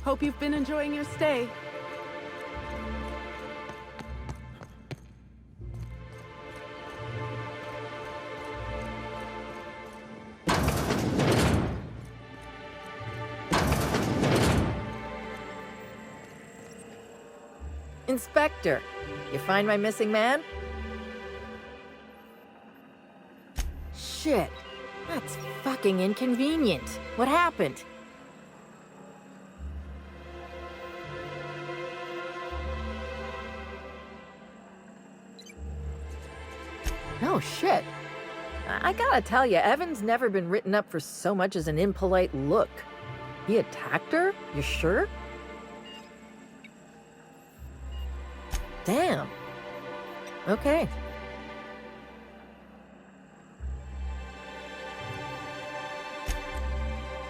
Hope you've been enjoying your stay. Inspector, you find my missing man? Shit, that's fucking inconvenient. What happened? No shit. I gotta tell you, Evan's never been written up for so much as an impolite look. He attacked her? You sure? Damn. Okay.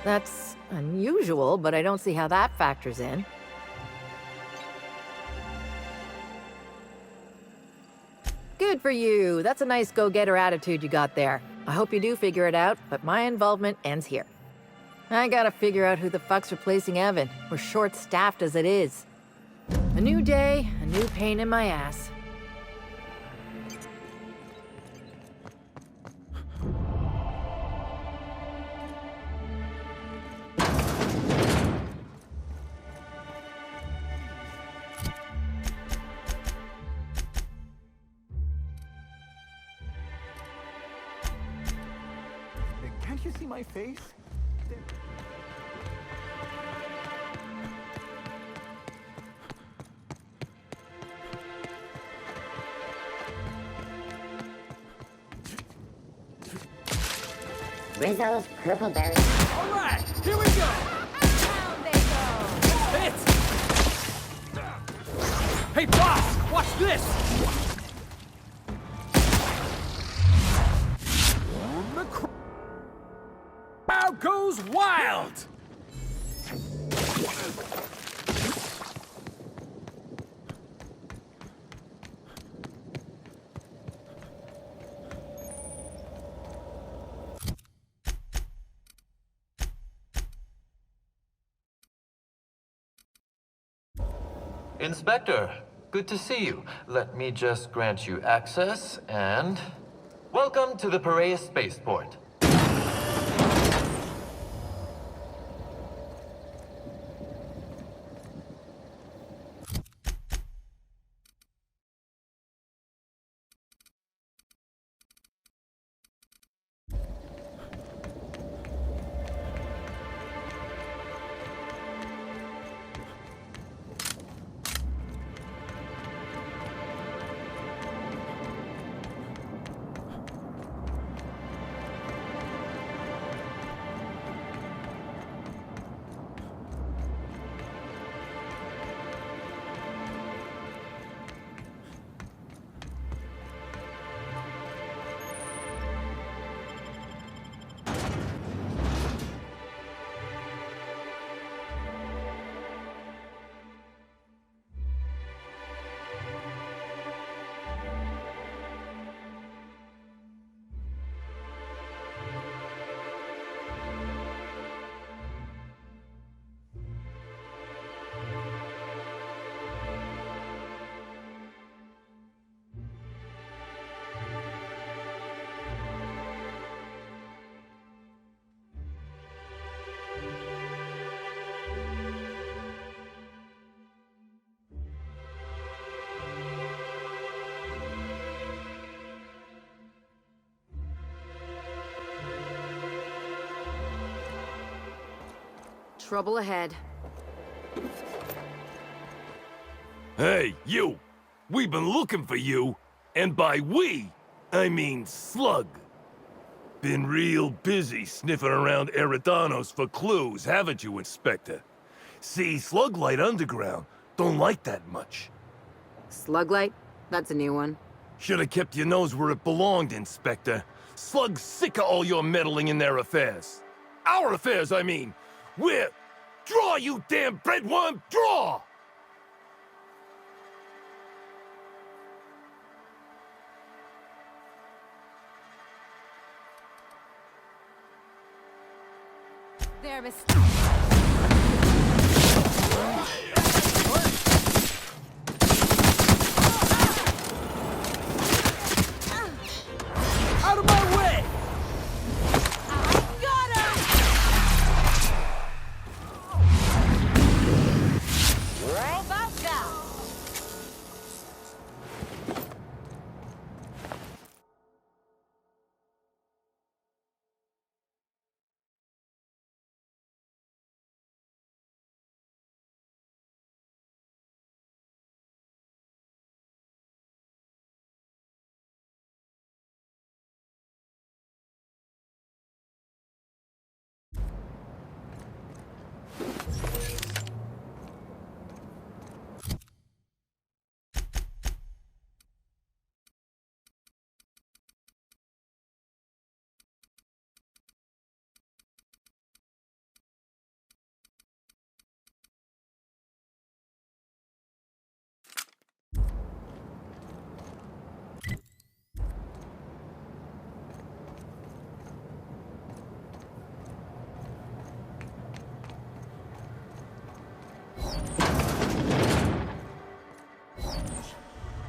That's unusual, but I don't see how that factors in. Good for you. That's a nice go-getter attitude you got there. I hope you do figure it out, but my involvement ends here. I gotta figure out who the fuck's replacing Evan. We're short-staffed as it is. A new day, a new pain in my ass. Can't you see my face? Rizzo's purple berry. All right, here we go. Down they go! Hit! Hey, boss, watch this. The crowd goes wild. Inspector, good to see you. Let me just grant you access and... Welcome to the Piraeus Spaceport. Trouble ahead. Hey, you! We've been looking for you, and by we, I mean Slug. Been real busy sniffing around Eridanos for clues, haven't you, Inspector? See, Sluglight Underground don't like that much. Sluglight? That's a new one. Should have kept your nose where it belonged, Inspector. Slug's sick of all your meddling in their affairs. Our affairs, I mean. We're... Draw, you damn breadworm, draw! There, Mr.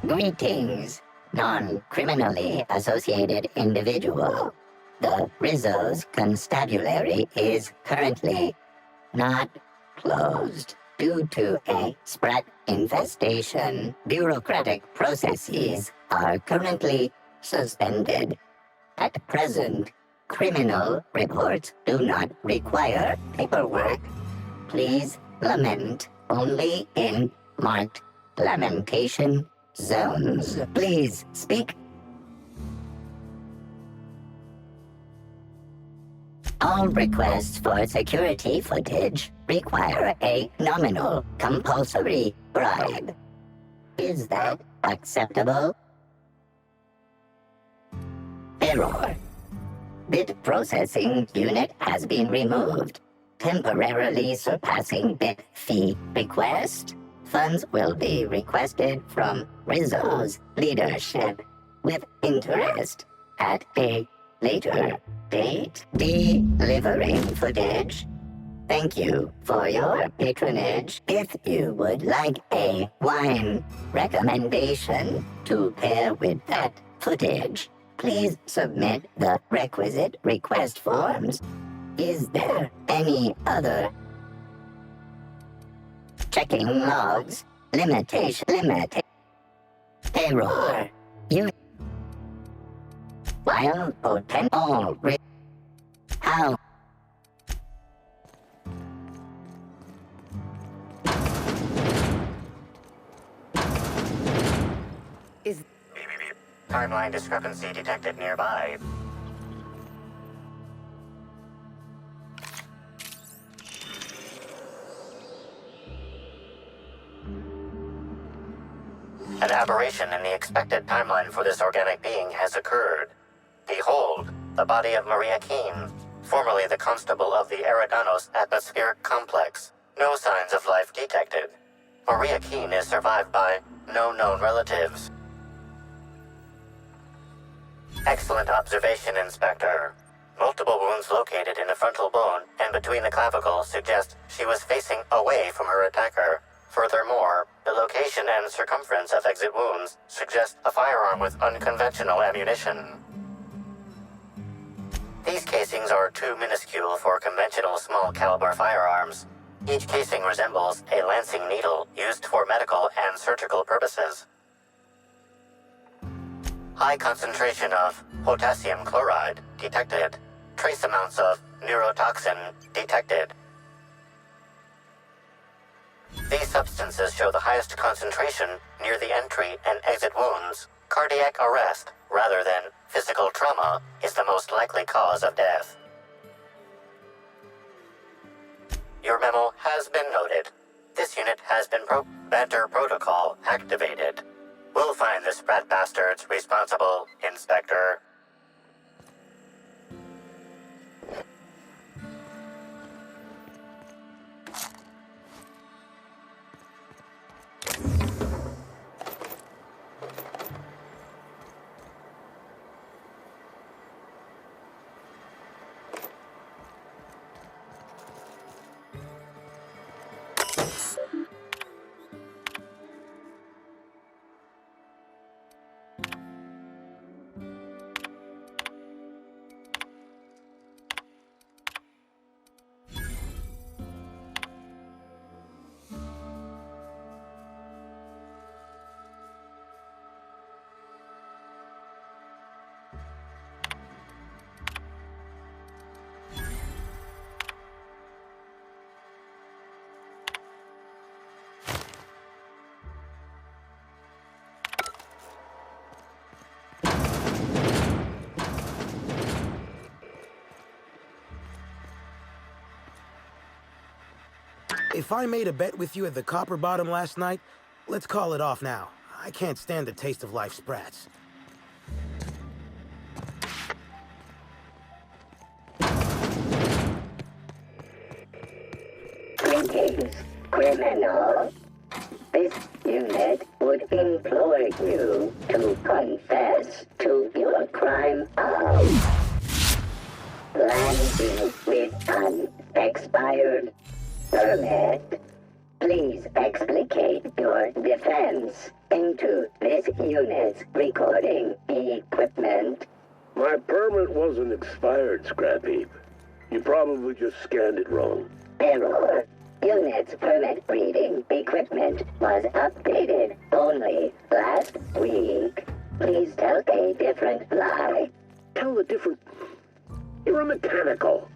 Greetings, non-criminally associated individual. The Rizzo's constabulary is currently not closed due to a sprat infestation. Bureaucratic processes are currently suspended. At present, criminal reports do not require paperwork. Please lament only in marked lamentation zones. Please speak. All requests for security footage require a nominal compulsory bribe. Is that acceptable? Error. Bit processing unit has been removed, temporarily surpassing bit fee request. Funds will be requested from Rizzo's leadership with interest at a later date. Delivering footage. Thank you for your patronage. If you would like a wine recommendation to pair with that footage, please submit the requisite request forms. Is there any other? Checking logs. Limitation. Error. You. While potential. How? Is Timeline discrepancy detected nearby. An aberration in the expected timeline for this organic being has occurred. Behold, the body of Maria Keene, formerly the constable of the Eridanos atmospheric complex. No signs of life detected. Maria Keene is survived by no known relatives. Excellent observation, Inspector. Multiple wounds located in the frontal bone and between the clavicles suggest she was facing away from her attacker. Furthermore, the location and circumference of exit wounds suggest a firearm with unconventional ammunition. These casings are too minuscule for conventional small-caliber firearms. Each casing resembles a lancing needle used for medical and surgical purposes. High concentration of potassium chloride detected. Trace amounts of neurotoxin detected. These substances show the highest concentration near the entry and exit wounds. Cardiac arrest, rather than physical trauma, is the most likely cause of death. Your memo has been noted. This unit has been Banter Protocol activated. We'll find the sprat bastards responsible, Inspector. If I made a bet with you at the Copper Bottom last night, let's call it off now. I can't stand the taste of life sprats. Greetings, criminal. This unit would implore you to confess to your crime of landing with an expired permit. Please explicate your defense. into this unit's recording equipment. My permit wasn't expired, Scrapheap. You probably just scanned it wrong. Error. Unit's permit reading equipment was updated only last week. Please tell a different lie. Tell a different... You're a mechanical.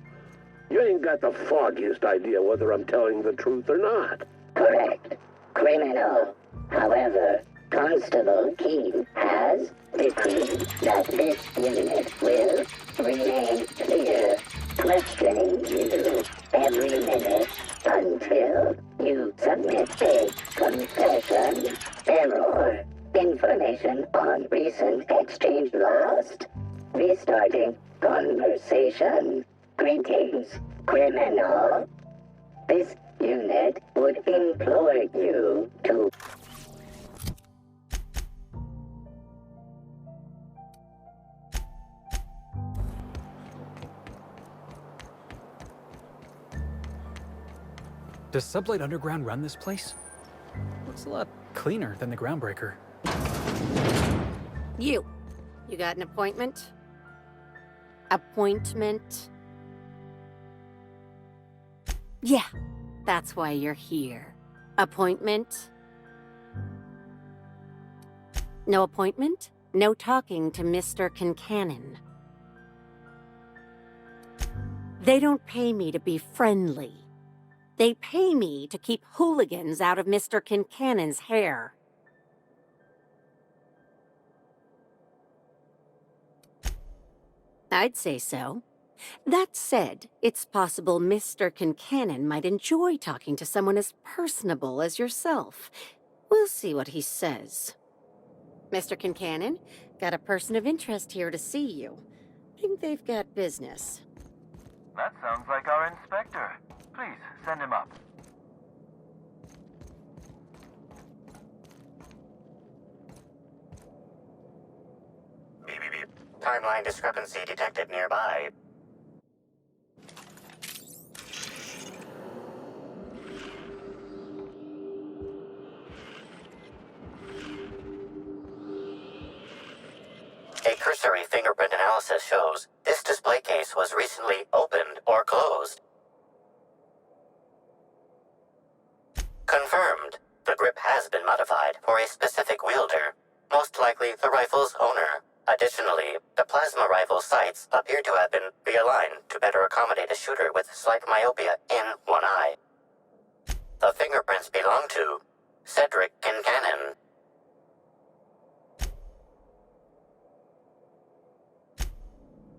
You ain't got the foggiest idea whether I'm telling the truth or not. Correct. Criminal. However, Constable Keen has decreed that this unit will remain clear, questioning you every minute until you submit a confession. Error. Information on recent exchange lost. Restarting conversation. Greetings, criminal. This unit would implore you to... Does Sublight Underground run this place? Looks a lot cleaner than the Groundbreaker. You got an appointment? Appointment? Yeah, that's why you're here. Appointment? No appointment? No talking to Mr. Kincannon. They don't pay me to be friendly. They pay me to keep hooligans out of Mr. Kincannon's hair. I'd say so. That said, it's possible Mr. Kincannon might enjoy talking to someone as personable as yourself. We'll see what he says. Mr. Kincannon, got a person of interest here to see you. Think they've got business. That sounds like our inspector. Please, send him up. Timeline discrepancy detected nearby. A cursory fingerprint analysis shows this display case was recently opened or closed. Confirmed. The grip has been modified for a specific wielder, most likely the rifle's owner. Additionally, the plasma rifle sights appear to have been realigned to better accommodate a shooter with slight myopia in one eye. The fingerprints belong to Cedric Kincannon.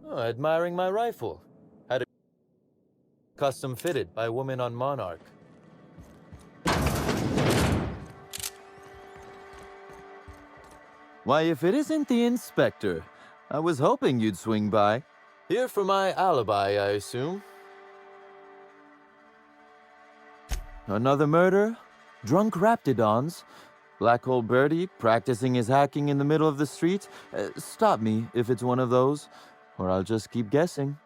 Oh, admiring my rifle. Had it custom fitted by a woman on Monarch. Why, if it isn't the inspector, I was hoping you'd swing by. Here for my alibi, I assume. Another murder? Drunk Raptidons? Black Hole Birdie practicing his hacking in the middle of the street? Stop me if it's one of those, or I'll just keep guessing.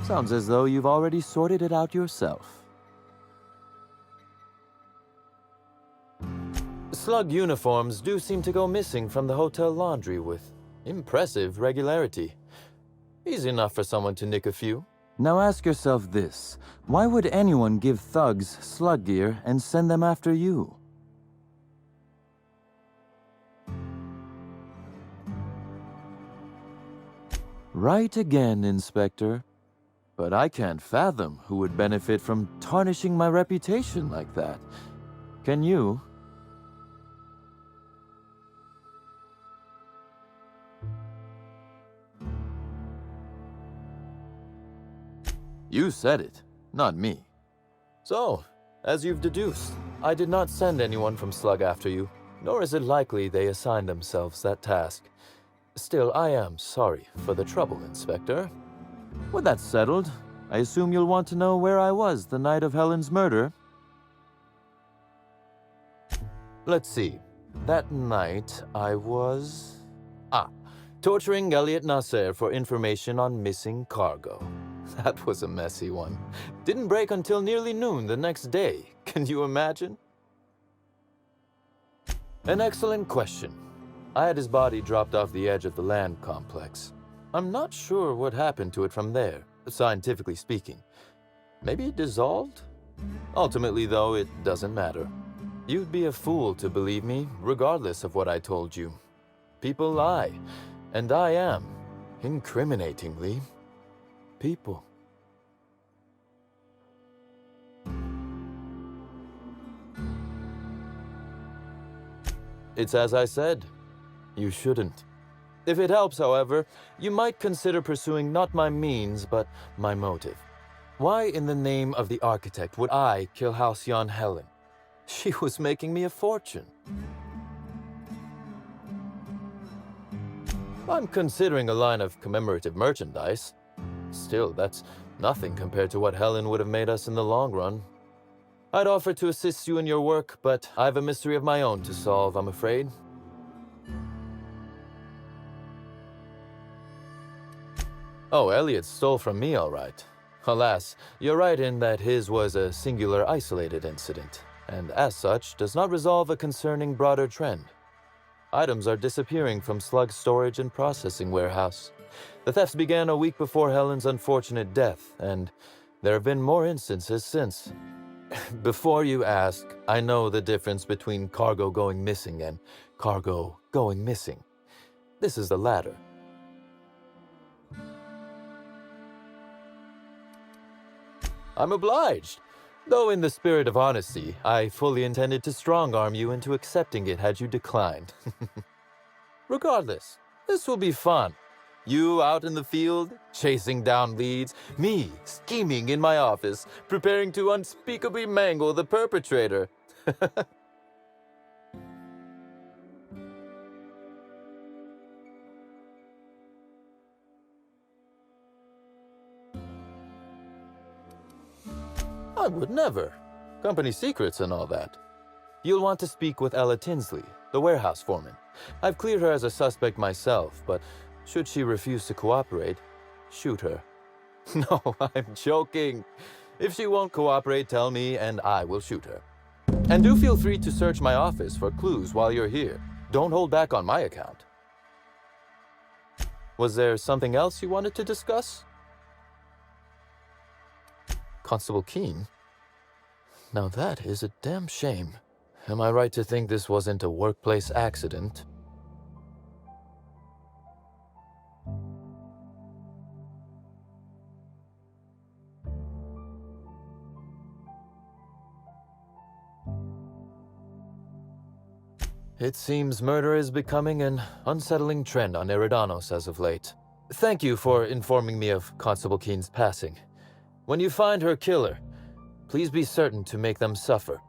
Sounds as though you've already sorted it out yourself. Slug uniforms do seem to go missing from the hotel laundry with impressive regularity. Easy enough for someone to nick a few. Now ask yourself this. Why would anyone give thugs slug gear and send them after you? Right again, Inspector. But I can't fathom who would benefit from tarnishing my reputation like that. Can you? You said it, not me. So, as you've deduced, I did not send anyone from Slug after you, nor is it likely they assigned themselves that task. Still, I am sorry for the trouble, Inspector. With that settled, I assume you'll want to know where I was the night of Helen's murder. Let's see. That night, I was... torturing Elliot Nasser for information on missing cargo. That was a messy one. Didn't break until nearly noon the next day. Can you imagine? An excellent question. I had his body dropped off the edge of the land complex. I'm not sure what happened to it from there, scientifically speaking. Maybe it dissolved? Ultimately, though, it doesn't matter. You'd be a fool to believe me, regardless of what I told you. People lie, and I am, incriminatingly, people. It's as I said. You shouldn't. If it helps, however, you might consider pursuing not my means, but my motive. Why in the name of the architect would I kill Halcyon Helen? She was making me a fortune. I'm considering a line of commemorative merchandise. Still, that's nothing compared to what Helen would have made us in the long run. I'd offer to assist you in your work, but I have a mystery of my own to solve, I'm afraid. Oh, Elliot stole from me, all right. Alas, you're right in that his was a singular, isolated incident, and as such, does not resolve a concerning broader trend. Items are disappearing from Slug's storage and processing warehouse. The thefts began a week before Helen's unfortunate death, and there have been more instances since. Before you ask, I know the difference between cargo going missing and cargo going missing. This is the latter. I'm obliged. Though in the spirit of honesty, I fully intended to strong-arm you into accepting it had you declined. Regardless, this will be fun. You out in the field, chasing down leads, me scheming in my office, preparing to unspeakably mangle the perpetrator. I would never. Company secrets and all that. You'll want to speak with Ella Tinsley, the warehouse foreman. I've cleared her as a suspect myself, but should she refuse to cooperate, shoot her. No, I'm joking. If she won't cooperate, tell me and I will shoot her. And do feel free to search my office for clues while you're here. Don't hold back on my account. Was there something else you wanted to discuss? Constable Keene? Now that is a damn shame. Am I right to think this wasn't a workplace accident? It seems murder is becoming an unsettling trend on Eridanos as of late. Thank you for informing me of Constable Keene's passing. When you find her killer, please be certain to make them suffer.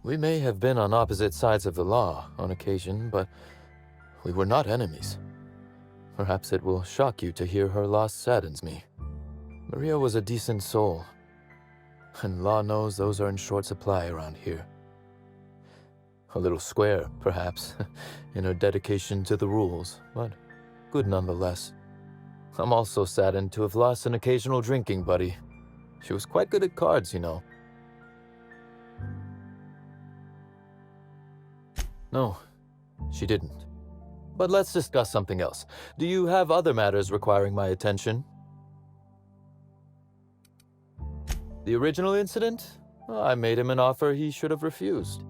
We may have been on opposite sides of the law on occasion, but we were not enemies. Perhaps it will shock you to hear her loss saddens me. Maria was a decent soul, and law knows those are in short supply around here. A little square, perhaps, in her dedication to the rules, but good nonetheless. I'm also saddened to have lost an occasional drinking buddy. She was quite good at cards, you know. No, she didn't. But let's discuss something else. Do you have other matters requiring my attention? The original incident? I made him an offer he should have refused.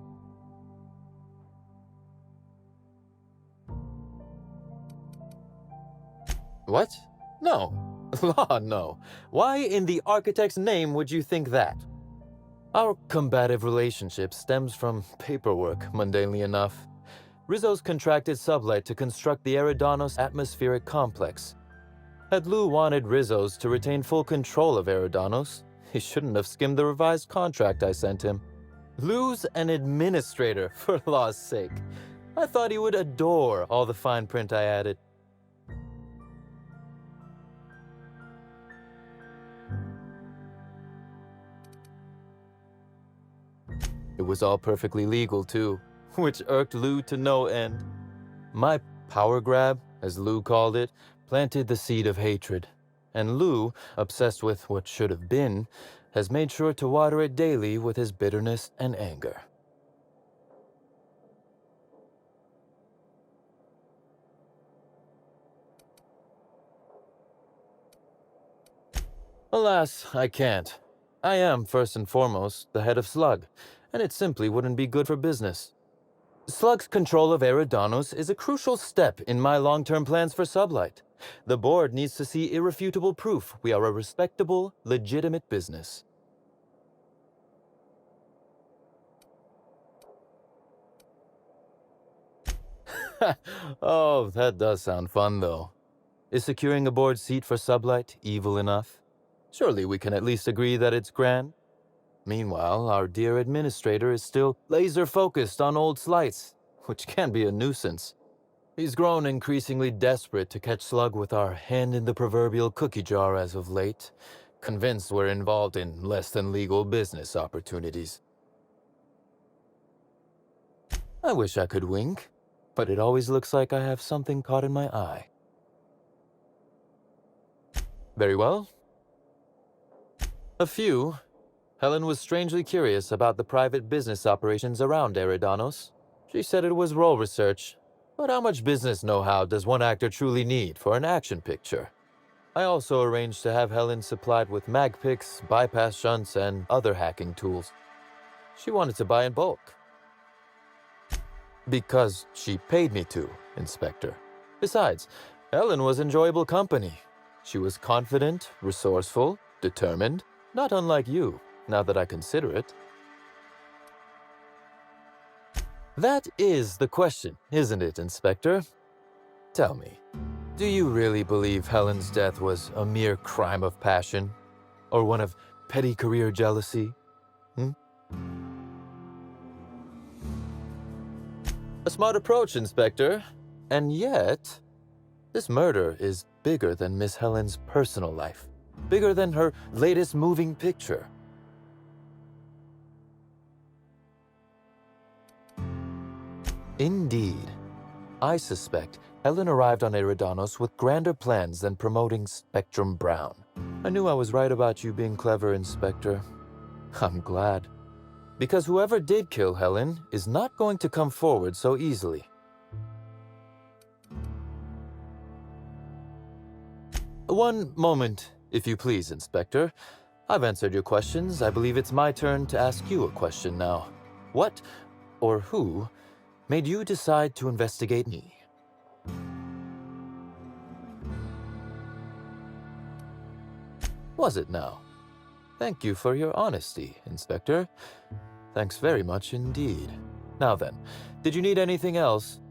What? No. Law, no. Why in the architect's name would you think that? Our combative relationship stems from paperwork, mundanely enough. Rizzo's contracted sublet to construct the Eridanos atmospheric complex. Had Lou wanted Rizzo's to retain full control of Eridanos, he shouldn't have skimmed the revised contract I sent him. Lou's an administrator, for law's sake. I thought he would adore all the fine print I added. It was all perfectly legal, too, which irked Lou to no end. My power grab, as Lou called it, planted the seed of hatred. And Lou, obsessed with what should have been, has made sure to water it daily with his bitterness and anger. Alas, I can't. I am, first and foremost, the head of Slug, and it simply wouldn't be good for business. Slug's control of Eridanos is a crucial step in my long-term plans for Sublight. The board needs to see irrefutable proof we are a respectable, legitimate business. Oh, that does sound fun, though. Is securing a board seat for Sublight evil enough? Surely we can at least agree that it's grand. Meanwhile, our dear administrator is still laser-focused on old slights, which can be a nuisance. He's grown increasingly desperate to catch Slug with our hand in the proverbial cookie jar as of late, convinced we're involved in less-than-legal business opportunities. I wish I could wink, but it always looks like I have something caught in my eye. Very well. Helen was strangely curious about the private business operations around Eridanos. She said it was role research, but how much business know-how does one actor truly need for an action picture? I also arranged to have Helen supplied with mag picks, bypass shunts, and other hacking tools. She wanted to buy in bulk. Because she paid me to, Inspector. Besides, Helen was enjoyable company. She was confident, resourceful, determined, not unlike you, now that I consider it. That is the question, isn't it, Inspector? Tell me, do you really believe Helen's death was a mere crime of passion? Or one of petty career jealousy? A smart approach, Inspector. And yet, this murder is bigger than Miss Helen's personal life. Bigger than her latest moving picture. Indeed. I suspect Helen arrived on Eridanos with grander plans than promoting Spectrum Brown. I knew I was right about you being clever, Inspector. I'm glad. Because whoever did kill Helen is not going to come forward so easily. One moment, if you please, Inspector. I've answered your questions. I believe it's my turn to ask you a question now. What, or who, made you decide to investigate me? Was it now? Thank you for your honesty, Inspector. Thanks very much indeed. Now then, did you need anything else?